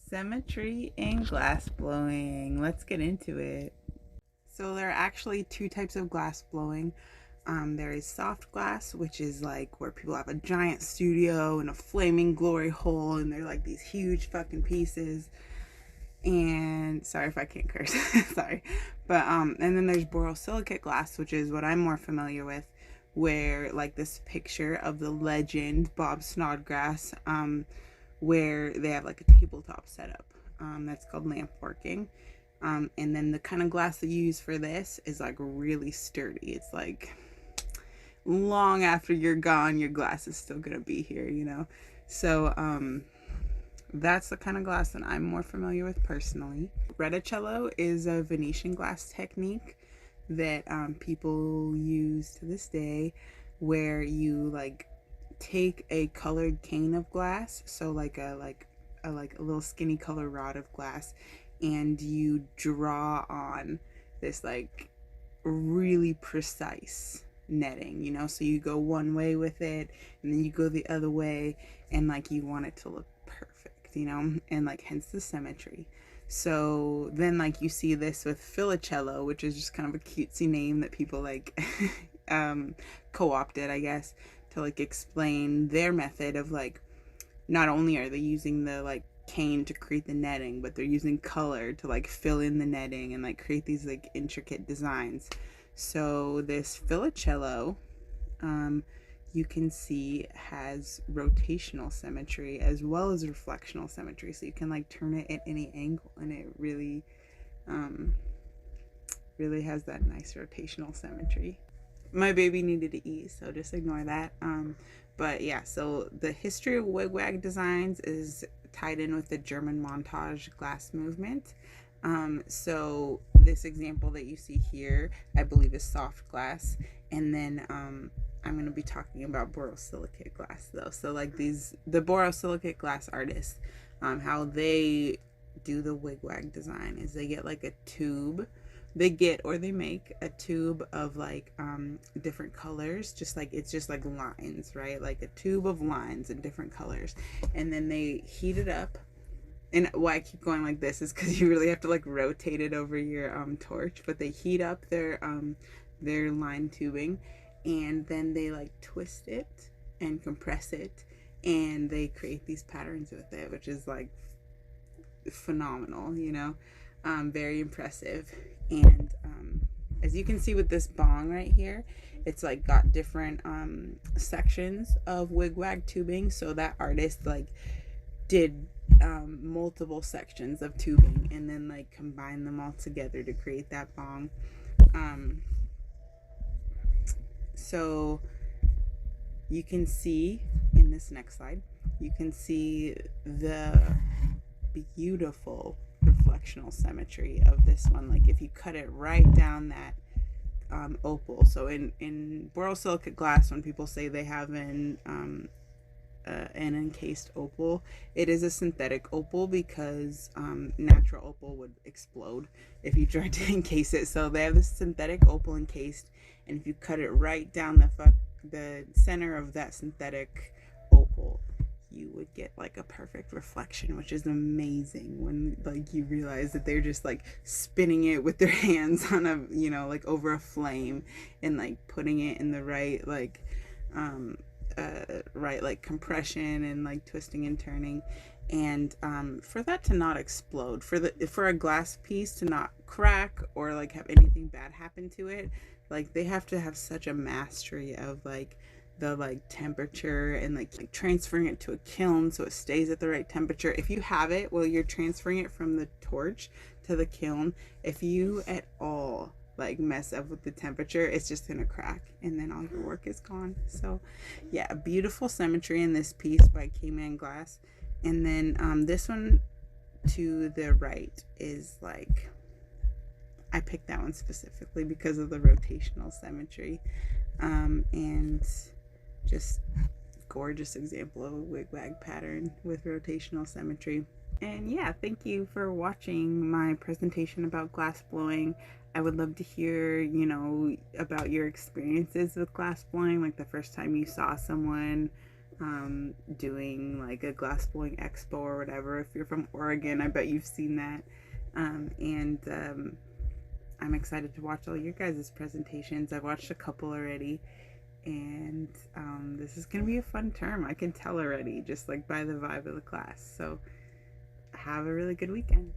Symmetry and glass blowing. Let's get into it. So there are actually two types of glass blowing. There is soft glass, which is like where people have a giant studio and a flaming glory hole, and they're like these huge fucking pieces. And sorry if I can't curse, sorry. But and then there's borosilicate glass, which is what I'm more familiar with, where like this picture of the legend Bob Snodgrass, where they have like a tabletop setup. That's called lamp working. And then the kind of glass that you use for this is like really sturdy. It's like long after you're gone, your glass is still gonna be here, you know? So that's the kind of glass that I'm more familiar with personally. Reticello is a Venetian glass technique that people use to this day, where you like take a colored cane of glass, so like a little skinny color rod of glass, and you draw on this like really precise netting, you know? So you go one way with it and then you go the other way, and like you want it to look perfect, you know? And like hence the symmetry. So then like you see this with filicello, which is just kind of a cutesy name that people like co-opted, I guess, to like explain their method of like, not only are they using the like cane to create the netting, but they're using color to like fill in the netting and like create these like intricate designs. So this filicello, you can see has rotational symmetry as well as reflectional symmetry, so you can like turn it at any angle, and it really really has that nice rotational symmetry. My baby needed to eat, so just ignore that. But yeah, so the history of wigwag designs is tied in with the German montage glass movement. So this example that you see here, I believe, is soft glass, and then I'm going to be talking about borosilicate glass though. So like the borosilicate glass artists, how they do the wigwag design is they get like a tube, they make a tube of like different colors, just like it's just like lines, right? Like a tube of lines in different colors, and then they heat it up. And why I keep going like this is because you really have to like rotate it over your torch. But they heat up their line tubing, and then they like twist it and compress it, and they create these patterns with it, which is like phenomenal, you know? Very impressive. And as you can see with this bong right here, it's like got different sections of wigwag tubing. So that artist like did multiple sections of tubing and then like combine them all together to create that bong. So you can see in this next slide, you can see the beautiful reflectional symmetry of this one. Like if you cut it right down that opal. So in borosilicate glass, when people say they have an encased opal, it is a synthetic opal because natural opal would explode if you tried to encase it. So they have this synthetic opal encased, and if you cut it right down the center of that synthetic opal, you would get like a perfect reflection, which is amazing when like you realize that they're just like spinning it with their hands on a, you know, like over a flame, and like putting it in the right like right like compression and like twisting and turning, and for that to not explode, for a glass piece to not crack or like have anything bad happen to it, like they have to have such a mastery of like the like temperature and like transferring it to a kiln so it stays at the right temperature. If you have it while you're transferring it from the torch to the kiln, if you at all like mess up with the temperature, it's just gonna crack and then all your work is gone. So yeah, beautiful symmetry in this piece by K-Man Glass. And then this one to the right is like, I picked that one specifically because of the rotational symmetry, and just gorgeous example of a wigwag pattern with rotational symmetry. And yeah, thank you for watching my presentation about glass blowing. I would love to hear, you know, about your experiences with glass blowing, like the first time you saw someone doing like a glassblowing expo or whatever. If you're from Oregon, I bet you've seen that. And I'm excited to watch all your guys' presentations. I've watched a couple already, and this is gonna be a fun term. I can tell already, just like by the vibe of the class. So have a really good weekend.